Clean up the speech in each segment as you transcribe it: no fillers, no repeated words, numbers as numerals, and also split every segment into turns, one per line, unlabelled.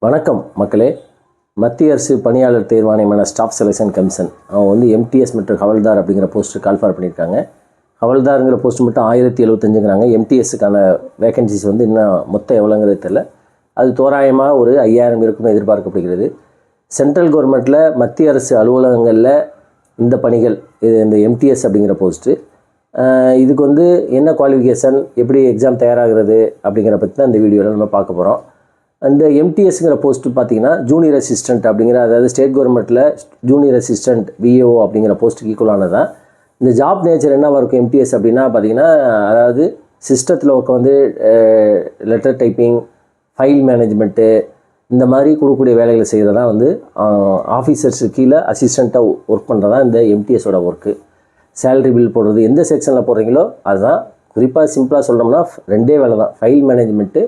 வணக்கம் மக்களே. மத்திய அரசு பணியாளர் தேர்வாணையமான ஸ்டாஃப் செலெக்ஷன் கமிஷன் அவங்க வந்து எம்டிஎஸ் மற்றும் ஹவல்தார் அப்படிங்கிற போஸ்ட்டு கால்ஃபார் பண்ணியிருக்காங்க. ஹவல்தாருங்கிற போஸ்ட் மட்டும் 1075ங்கிறாங்க. எம்டிஎஸ்ஸுக்கான வேகன்சிஸ் வந்து இன்னும் மொத்தம் எவ்வளோங்கிறது தெரியல. அது தோராயமாக ஒரு 5000 இருக்குன்னு எதிர்பார்க்கப்படுகிறது. சென்ட்ரல் கவர்மெண்ட்டில் மத்திய அரசு அலுவலகங்களில் இந்த பணிகள் இந்த எம்டிஎஸ் அப்படிங்கிற போஸ்ட்டு இதுக்கு வந்து என்ன குவாலிஃபிகேஷன், எப்படி எக்ஸாம் தயாராகிறது அப்படிங்கிற பற்றி தான் இந்த வீடியோவில் நம்ம பார்க்க போகிறோம். அந்த எம்டிஎஸ்ங்கிற போஸ்ட்டு பார்த்திங்கன்னா ஜூனியர் அசிஸ்டண்ட் அப்படிங்கிற, அதாவது ஸ்டேட் கவர்மெண்ட்டில் ஜூனியர் அசிஸ்டண்ட் விஏஓ அப்படிங்கிற போஸ்ட்டுக்கு ஈக்குவலானது தான். இந்த ஜாப் நேச்சர் என்னவாக இருக்கும் எம்டிஎஸ் அப்படின்னா பார்த்திங்கன்னா, அதாவது சிஸ்டத்தில் ஒர்க் வந்து லெட்டர் டைப்பிங், ஃபைல் மேனேஜ்மெண்ட்டு, இந்த மாதிரி கொடுக்கக்கூடிய வேலைகளை செய்கிறதா வந்து ஆஃபீஸர்ஸு கீழே அசிஸ்டண்ட்டாக ஒர்க் பண்ணுறதா இந்த எம்டிஎஸோட ஒர்க்கு. சேலரி பில் போடுறது, எந்த செக்ஷனில் போடுறீங்களோ அதுதான். குறிப்பாக சிம்பிளாக சொல்லணும்னா ரெண்டே வேலை தான், ஃபைல் மேனேஜ்மெண்ட்டு,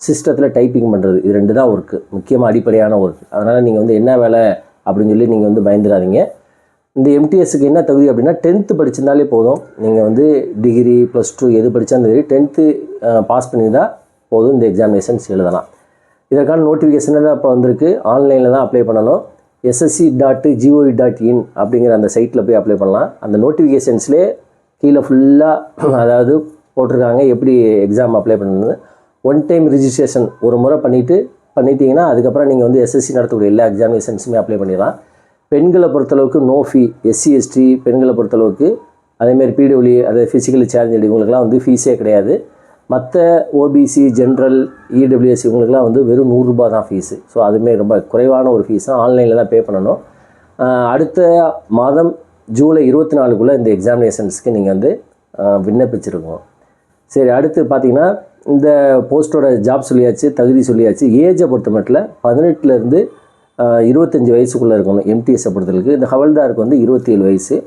சிஸ்டத்தில் டைப்பிங் பண்ணுறது. இது ரெண்டு தான் ஒர்க்கு, முக்கியமாக அடிப்படையான ஒர்க்கு. அதனால் நீங்கள் வந்து என்ன வேலை அப்படின்னு சொல்லி நீங்கள் வந்து பயந்துடாதீங்க. இந்த எம்டிஎஸ்க்கு என்ன தகுதி அப்படின்னா 10th படிச்சிருந்தாலே போதும். நீங்கள் வந்து டிகிரி +2 எது படித்தாலும் சரி 10th பாஸ் பண்ணியிருந்தால் போதும், இந்த எக்ஸாமினேஷன்ஸ் எழுதலாம். இதற்கான நோட்டிஃபிகேஷன் தான் இப்போ வந்திருக்கு. ஆன்லைனில் தான் அப்ளை பண்ணணும். ssc.gov.in அப்படிங்கிற அந்த சைட்டில் போய் அப்ளை பண்ணலாம். அந்த நோட்டிஃபிகேஷன்ஸ்லேயே கீழே ஃபுல்லாக அதாவது போட்டிருக்காங்க எப்படி எக்ஸாம் அப்ளை பண்ணணுன்னு. ஒன் டைம் ரிஜிஸ்ட்ரேஷன் ஒரு முறை பண்ணிட்டீங்கன்னா அதுக்கப்புறம் நீங்கள் வந்து எஸ்எஸ்சி நடத்தக்கூடிய எல்லா எக்ஸாமினேஷன்ஸுமே அப்ளை பண்ணிடலாம். பெண்களை பொறுத்தளவுக்கு நோ ஃபீ. எஸ்சி எஸ்டி பெண்களை பொறுத்தளவுக்கு, அதேமாதிரி பிடபிள்யூ, அதாவது ஃபிசிக்கலி சேலஞ்சு இவங்களுக்குலாம் வந்து ஃபீஸே கிடையாது. மற்ற ஓபிசி, ஜென்ரல், இடபிள்யூஎஸ் இவங்களுக்குலாம் வந்து வெறும் 100 ரூபா தான் ஃபீஸு. ஸோ அதுவுமே ரொம்ப குறைவான ஒரு ஃபீஸ் தான். ஆன்லைனில் தான் பே பண்ணணும். அடுத்த மாதம் ஜூலை 24க்குள்ளே இந்த எக்ஸாமினேஷன்ஸ்க்கு நீங்கள் வந்து விண்ணப்பிச்சிருக்கணும். சரி, அடுத்து பார்த்திங்கன்னா இந்த போஸ்ட்டோட ஜாப் சொல்லியாச்சு, தகுதி சொல்லியாச்சு. ஏஜை பொறுத்த மட்டும் 18லேருந்து 25 வயசுக்குள்ளே இருக்கணும் எம்டிஎஸ்ஸை பொறுத்தளவுக்கு. இந்த ஹவல்தாருக்கு வந்து 27 வயசு.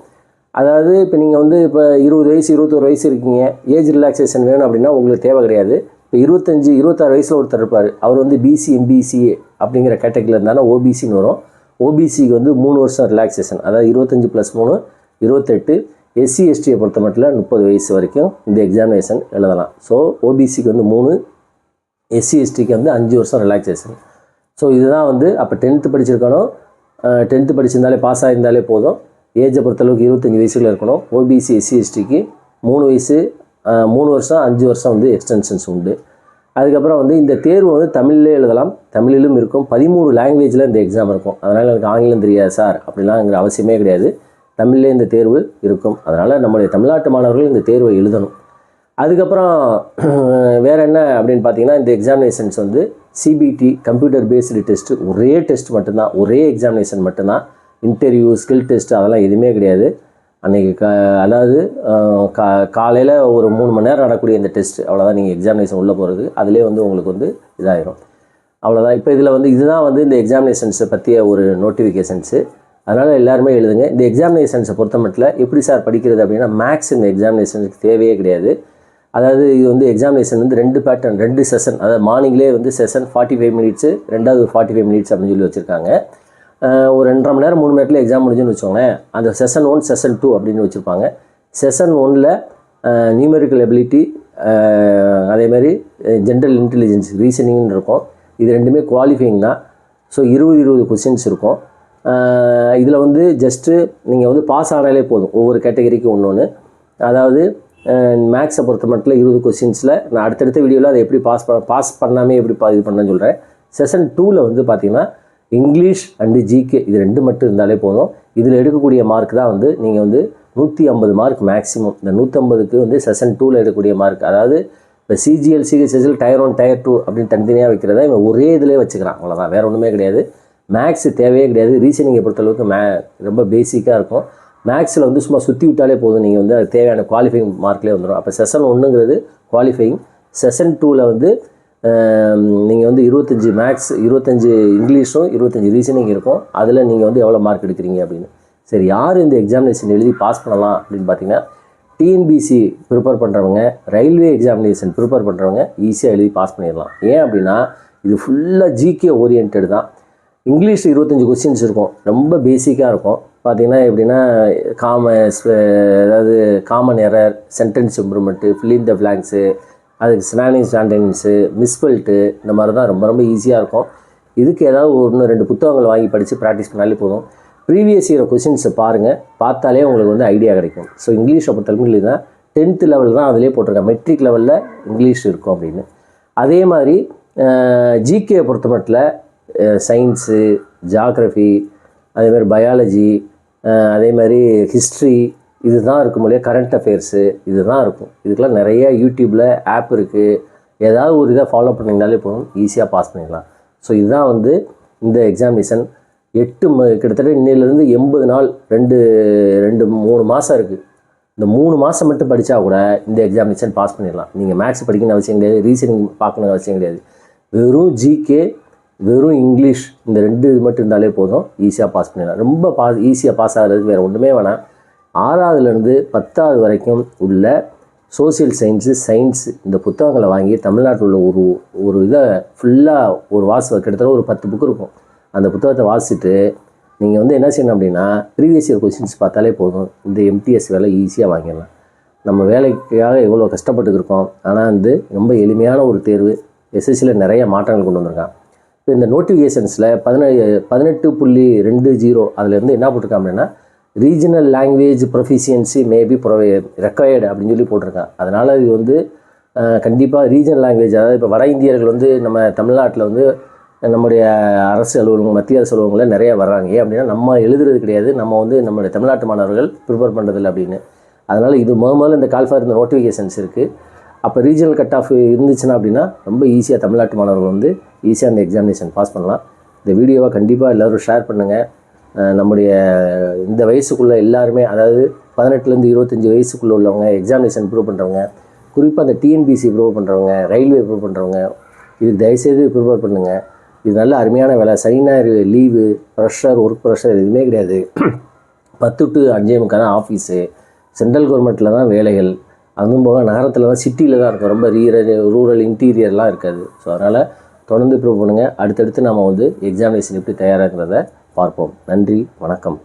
அதாவது இப்போ நீங்கள் வந்து இப்போ 20 வயசு 21 வயசு இருக்கீங்க, ஏஜ் ரிலாக்ஸேஷன் வேணும் அப்படின்னா உங்களுக்கு தேவை கிடையாது. இப்போ 25 26 வயசில் ஒருத்தர் இருப்பார், அவர் வந்து பிசி எம்பிசிஏ அப்படிங்கிற கேட்டகரியில் இருந்தாலும் ஓபிசின்னு வரும். ஓபிசிக்கு வந்து 3 வருஷம் ரிலாக்ஸேஷன், அதாவது 25 + 3 28. எஸ்சி எஸ்டியை பொறுத்த மட்டும் 30 வயசு வரைக்கும் இந்த எக்ஸாமினேஷன் எழுதலாம். ஸோ ஓபிசிக்கு வந்து 3, எஸ்சி எஸ்டிக்கு வந்து 5 வருஷம் ரிலாக்ஸேஷன். ஸோ இதுதான் வந்து அப்போ 10th படிச்சிருக்கணும். 10th படிச்சிருந்தாலே பாஸ் ஆகியிருந்தாலே போதும். ஏஜை பொறுத்தளவுக்கு 25 வயசுல இருக்கணும். ஓபிசி எஸ்சி எஸ்டிக்கு 3 வயசு 3 வருஷம் 5 வருஷம் வந்து எக்ஸ்டென்ஷன்ஸ் உண்டு. அதுக்கப்புறம் வந்து இந்த தேர்வு வந்து தமிழ்லேயே எழுதலாம், தமிழிலும் இருக்கும். 13 லாங்குவேஜில் இந்த எக்ஸாம் இருக்கும். அதனால் எனக்கு ஆங்கிலம் தெரியாது சார் அப்படிலாங்கிற அவசியமே கிடையாது. தமிழ்லே இந்த தேர்வு இருக்கும். அதனால் நம்முடைய தமிழ்நாட்டு மாணவர்கள் இந்த தேர்வை எழுதணும். அதுக்கப்புறம் வேறு என்ன அப்படின்னு பார்த்தீங்கன்னா, இந்த எக்ஸாமினேஷன்ஸ் வந்து சிபிடி கம்ப்யூட்டர் பேஸ்டு டெஸ்ட்டு, ஒரே டெஸ்ட் மட்டும்தான், ஒரே எக்ஸாமினேஷன் மட்டும்தான். இன்டர்வியூ, ஸ்கில் டெஸ்ட்டு அதெல்லாம் எதுவுமே கிடையாது. அன்றைக்கி அதாவது காலையில் ஒரு 3 மணி நேரம் நடக்கக்கூடிய இந்த டெஸ்ட்டு, அவ்வளோதான். நீங்கள் எக்ஸாமினேஷன் உள்ளே போகிறது அதிலே வந்து உங்களுக்கு வந்து இதாகிடும், அவ்வளோதான். இப்போ இதில் வந்து இதுதான் வந்து இந்த எக்ஸாமினேஷன்ஸை பற்றிய ஒரு நோட்டிஃபிகேஷன்ஸு. அதனால் எல்லாருமே எழுதுங்க. இந்த எக்ஸாமினேஷன்ஸை பொறுத்த மட்டும் எப்படி சார் படிக்கிறது அப்படின்னா, மேக்ஸ் இந்த எக்ஸாமினேஷனுக்கு தேவையே கிடையாது. அதாவது இது வந்து எக்ஸாமினேஷன் வந்து 2 பேட்டர்ன், 2 செஷன். அதாவது மார்னிங்லேயே வந்து செஷன் 45 மினிட்ஸு, ரெண்டாவது 45 மினிட்ஸ் அப்படின்னு சொல்லி வச்சுருக்காங்க. ஒரு 2.5 மணி நேரம் 3 மணி நேரத்தில் எக்ஸாம் முடிஞ்சுன்னு வச்சுக்கோங்களேன். அந்த செஷன் 1 செஷன் 2 அப்படின்னு வச்சுருப்பாங்க. செஷன் 1ல் நியூமெரிக்கல் எபிலிட்டி, அதேமாதிரி ஜென்ரல் இன்டெலிஜென்ஸ், ரீசனிங்னு இருக்கும். இது ரெண்டுமே குவாலிஃபைங் தான். ஸோ 20 கொஸ்டின்ஸ் இருக்கும். இதில் வந்து ஜஸ்ட்டு நீங்கள் வந்து பாஸ் ஆனாலே போதும், ஒவ்வொரு கேட்டகரிக்கு ஒன்று. அதாவது மேக்ஸை பொறுத்த மட்டும் 20 கொஸ்டின்ஸில் நான் அடுத்தடுத்த வீடியோவில் அதை எப்படி பாஸ் பண்ணாமே எப்படி இது பண்ணேன்னு சொல்கிறேன். செஷன் 2ல் வந்து பார்த்திங்கன்னா இங்கிலீஷ் அண்டு ஜிகே இது 2 மட்டும் இருந்தாலே போதும். இதில் எடுக்கக்கூடிய மார்க் தான் வந்து நீங்கள் வந்து 150 மார்க் மேக்ஸிமம். இந்த 150க்கு வந்து செஷன் 2ல் எடுக்கக்கூடிய மார்க். அதாவது இப்போ சிஜிஎல், சிஹெச்எஸ்எல், டயர் 1 டயர் 2 அப்படின்னு தனித்தனியாக வைக்கிறதா இவன் ஒரே இதிலே வச்சுக்கிறான், அவ்வளோதான். வேறு ஒன்றுமே கிடையாது. மேக்ஸு தேவையே கிடையாது. ரீசனிங்கை பொறுத்தளவுக்கு ரொம்ப பேசிக்காக இருக்கும். மேக்ஸில் வந்து சும்மா சுற்றி விட்டாலே போதும், நீங்கள் வந்து அது தேவையான குவாலிஃபைங் மார்க்லேயே வந்துடும். அப்போ செஷன் 1ங்கிறது குவாலிஃபைங். செஷன் 2ல் வந்து நீங்கள் வந்து 25 மேக்ஸ், 25 இங்கிலீஷும் 25 ரீசனிங் இருக்கும். அதில் நீங்கள் வந்து எவ்வளோ மார்க் எடுக்கிறீங்க அப்படின்னு. சரி, யார் இந்த எக்ஸாமினேஷன் எழுதி பாஸ் பண்ணலாம் அப்படின்னு பார்த்தீங்கன்னா, டிஎன்பிசி ப்ரிப்பேர் பண்ணுறவங்க, ரயில்வே எக்ஸாமினேஷன் ப்ரிப்பேர் பண்ணுறவங்க ஈஸியாக எழுதி பாஸ் பண்ணிடலாம். ஏன் அப்படின்னா இது ஃபுல்லாக ஜிகே ஓரியன்ட் தான். இங்கிலீஷ் 25 கொஸ்டின்ஸ் இருக்கும், ரொம்ப பேசிக்காக இருக்கும். பார்த்திங்கன்னா எப்படின்னா அதாவது common error, sentence improvement, fill in the blanks, அதுக்கு சினானிம்ஸ், ஆண்டனிம்ஸு, மிஸ்பெல்ட்டு, இந்த மாதிரி தான் ரொம்ப ஈஸியாக இருக்கும். இதுக்கு ஏதாவது 1-2 புத்தகங்கள் வாங்கி படித்து ப்ராக்டிஸ் பண்ணாலே போதும். ப்ரீவியஸ் இயர் கொஷின்ஸை பாருங்கள், பார்த்தாலே உங்களுக்கு வந்து ஐடியா கிடைக்கும். ஸோ இங்கிலீஷை பொறுத்தளவுக்கு தான் 10th லெவல் தான் அதிலே போட்டிருக்கேன், மெட்ரிக் லெவலில் இங்கிலீஷ் இருக்கும் அப்படின்னு. அதே மாதிரி ஜிகே பொறுத்த மட்டும் சயின்ஸு, ஜாகிரஃபி, அதேமாதிரி பயாலஜி, அதே மாதிரி ஹிஸ்ட்ரி, இது தான் இருக்கும் இல்லையா, கரண்ட் அஃபேர்ஸு இது தான் இருக்கும். இதுக்கெலாம் நிறைய யூடியூப்பில் ஆப் இருக்குது. ஏதாவது ஒரு இதை ஃபாலோ பண்ணிங்கனாலே போதும், ஈஸியாக பாஸ் பண்ணிடலாம். ஸோ இதுதான் வந்து இந்த எக்ஸாமினேஷன். கிட்டத்தட்ட இன்னிலேருந்து 80 நாள், 2-3 மாதம் இருக்குது. இந்த 3 மாதம் மட்டும் படித்தா கூட இந்த எக்ஸாமினேஷன் பாஸ் பண்ணிடலாம். நீங்கள் மேக்ஸ் படிக்கணும்னு அவசியம் கிடையாது, ரீசனிங் பார்க்கணுன்னு அவசியம் கிடையாது. வெறும் ஜிகே, வெறும் இங்கிலீஷ், இந்த 2 இது மட்டும் இருந்தாலே போதும், ஈஸியாக பாஸ் பண்ணிடலாம். ரொம்ப ஈஸியாக பாஸ் ஆகிறதுக்கு வேறு ஒன்றுமே வேணாம். 6வதுலேருந்து 10வது வரைக்கும் உள்ள சோசியல் சயின்ஸ் இந்த புத்தகங்களை வாங்கி தமிழ்நாட்டில் உள்ள ஒரு இதை ஃபுல்லாக ஒரு கிட்டத்தட்ட ஒரு 10 புக்கு இருக்கும். அந்த புத்தகத்தை வாசிச்சுட்டு நீங்கள் வந்து என்ன செய்யணும் அப்படின்னா, ப்ரீவியஸ் இயர் கொஸ்டின்ஸ் பார்த்தாலே போதும், இந்த எம்டிஎஸ் வேலை ஈஸியாக வாங்கிடலாம். நம்ம வேலைக்காக எவ்வளோ கஷ்டப்பட்டுருக்கோம், ஆனால் வந்து ரொம்ப எளிமையான ஒரு தேர்வு. எஸ்எஸ்சியில் நிறைய மாற்றங்கள் கொண்டு வந்திருக்கான். இப்போ இந்த நோட்டிஃபிகேஷன்ஸில் 18.20 அதில் என்ன போட்டிருக்கான் அப்படின்னா, regional language proficiency maybe required அப்படின்னு சொல்லி போட்டிருக்கான். அதனால் இது வந்து கண்டிப்பாக ரீஜனல் லாங்குவேஜ், அதாவது இப்போ வட இந்தியர்கள் வந்து நம்ம தமிழ்நாட்டில் வந்து நம்முடைய அரசு அலுவலகங்கள், மத்திய அரசு அலுவலகங்களில் நிறையா வர்றாங்க. ஏன் அப்படின்னா நம்ம எழுதுறது கிடையாது, நம்ம வந்து நம்மளுடைய தமிழ்நாட்டு மாணவர்கள் ப்ரிப்பேர் பண்ணுறதில்ல அப்படின்னு. அதனால் இது முதல்ல இந்த கால் ஃபார் இந்த நோட்டிஃபிகேஷன்ஸ் இருக்குது. அப்போ ரீஜனல் கட் ஆஃப் இருந்துச்சுன்னா அப்படின்னா ரொம்ப ஈஸியாக தமிழ்நாட்டு மாணவர்கள் வந்து ஈஸியாக அந்த எக்ஸாமினேஷன் பாஸ் பண்ணலாம். இந்த வீடியோவை கண்டிப்பாக எல்லோரும் ஷேர் பண்ணுங்கள். நம்முடைய இந்த வயசுக்குள்ளே எல்லாருமே, அதாவது 18லேருந்து 25 வயசுக்குள்ளே உள்ளவங்க, எக்ஸாமினேஷன் ப்ரிப்பேர் பண்ணுறவங்க, குறிப்பாக அந்த டிஎன்பிசி ப்ரிப்பேர் பண்ணுறவங்க, ரயில்வே ப்ரிப்பேர் பண்ணுறவங்க, இதுக்கு தயவுசெய்து ப்ரிப்பேர் பண்ணுங்கள். இது நல்ல அருமையான வேலை. சனி ஞாயிறு லீவு, ஒர்க் ப்ரெஷர் எதுவுமே கிடையாது. 10 to 5:45 தான் ஆஃபீஸு. சென்ட்ரல் கவர்மெண்ட்டில் தான் வேலைகள். அதுவும் போக நகரத்தில் தான், சிட்டியில் தான் இருக்கும், ரொம்ப ரூரல் இன்டீரியர்லாம் இருக்காது. ஸோ அதனால் தொடர்ந்து ப்ரிப்பேர் பண்ணுங்கள். அடுத்தடுத்து நம்ம வந்து எக்ஸாமினேஷன் எப்படி தயாராகிறத பார்ப்போம். நன்றி, வணக்கம்.